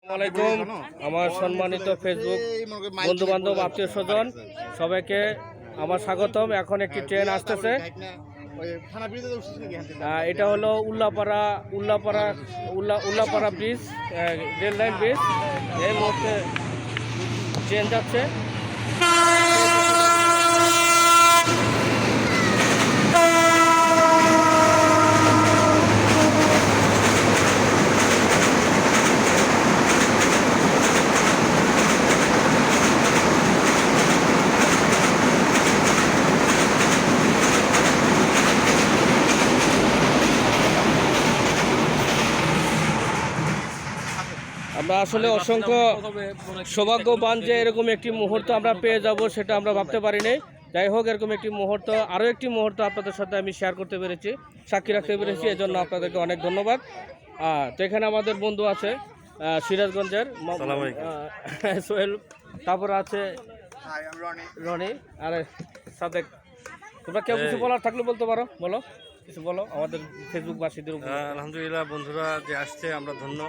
আসসালামাইকুম আমার সম্মানিত ফেসবুক বন্ধু বান্ধব আত্মীয় স্বজন সবাইকে আমার স্বাগতম। এখন একটি ট্রেন আসতেছে, এটা হলো Ullapara bridge, rail line bridge. এই মুহূর্তে ট্রেন যাচ্ছে। আমরা আসলে অসংখ্য সৌভাগ্যবান যে এরকম একটি মুহূর্ত আমরা পেয়ে যাব, সেটা আমরা ভাবতে পারিনি। যাই হোক, এরকম একটি মুহূর্ত, আরও একটি মুহূর্ত আপনাদের সাথে আমি শেয়ার করতে পেরেছি, সাক্ষী রাখতে পেরেছি, এজন্য আপনাদেরকে অনেক ধন্যবাদ। তো এখানে আমাদের বন্ধু আছে সিরাজগঞ্জের সোহেল, তারপরে আছে রনি, আরে সাদেক। তোমরা কেউ কিছু বলার থাকলে বলতে পারো, বলো কিছু, বলো আমাদের ফেসবুকবাসীদের। আলহামদুলিল্লাহ, বন্ধুরা যে আসছে আমরা ধন্য।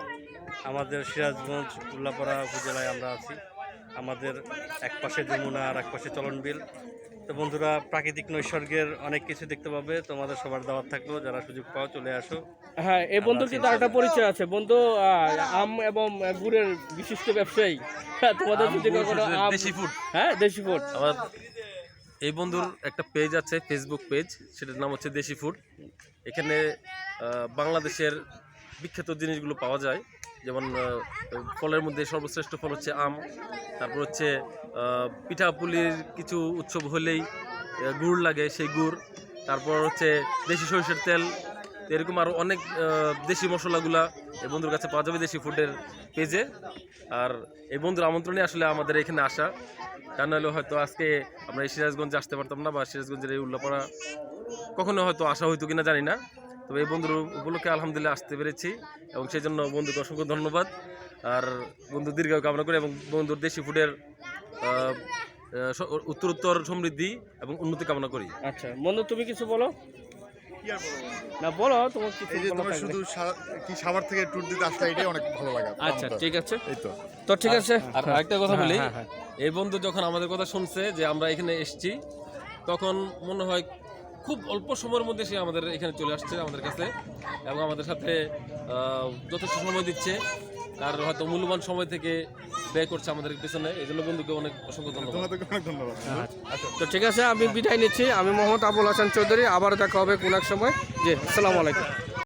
আমাদের সিরাজগঞ্জ উল্লাপাড়া উপজেলায় আমরা আছি। আমাদের এক পাশে যমুনা আর এক পাশে চলনবিল। তো বন্ধুরা, প্রাকৃতিক নৈসর্গের অনেক কিছু দেখতে পাবে। তোমাদের সবার দাওয়াত থাকলো, যারা সুযোগ পাও চলে আসো। হ্যাঁ, এই বন্ধুর কিন্তু আরেকটা পরিচয় আছে। বন্ধু আম এবং গুড়ের বিশিষ্ট ব্যবসায়ী। তোমাদের দেশি ফুড, হ্যাঁ দেশি ফুড। এই বন্ধুর একটা পেজ আছে, ফেসবুক পেজ, সেটার নাম হচ্ছে দেশি ফুড। এখানে বাংলাদেশের বিখ্যাত জিনিসগুলো পাওয়া যায়। যেমন ফলের মধ্যে সর্বশ্রেষ্ঠ ফল হচ্ছে আম, তারপর হচ্ছে পিঠাপুলির কিছু উৎসব হলেই গুড় লাগে, সেই গুড়, তারপর হচ্ছে দেশি সরিষার তেল, এরকম আরও অনেক দেশি মশলাগুলা এই বন্ধুর কাছে পাওয়া যাবে দেশি ফুডের পেজে। আর এই বন্ধুর আমন্ত্রণে আসলে আমাদের এখানে আসা, তা নাহলে হয়তো আজকে আমরা এই সিরাজগঞ্জে আসতে পারতাম না, বা সিরাজগঞ্জের এই উল্লাপাড়া কখনো হয়তো আসা হইতো কিনা জানি না। তবে এই বন্ধুর উপলক্ষে আলহামদুলিল্লাহ আসতে পেরেছি, এবং সেই জন্য বন্ধুকে অসংখ্য ধন্যবাদ। আর বন্ধু দীর্ঘায়ু কামনা করি, এবং বন্ধুর দেশি ফুডের উত্তরোত্তর সমৃদ্ধি এবং উন্নতি কামনা করি। আচ্ছা বন্ধু, তুমি কিছু বলো। না বলো, তোমার কিছু শুধু কি সাভার থেকে ট্যুর দিতে আসলে এটাই অনেক ভালো লাগে। আচ্ছা ঠিক আছে, এই তো ঠিক আছে। আর আরেকটা কথা বলি, এই বন্ধু যখন আমাদের কথা শুনছে যে আমরা এখানে এসেছি, তখন মনে হয় খুব অল্প সময়ের মধ্যে সে আমাদের এখানে চলে আসছে আমাদের কাছে, এবং আমাদের সাথে যথেষ্ট সময় দিচ্ছে। তার হয়তো মূল্যবান সময় থেকে ব্যয় করছে আমাদের পিছনে, এই জন্য বন্ধুকে অনেক অসংখ্য ধন্যবাদ। তো ঠিক আছে, আমি বিদায় নিচ্ছি। আমি মোহাম্মদ আবুল হাসান চৌধুরী। আবার দেখা হবে কোন এক সময়। জি, আসসালামু আলাইকুম।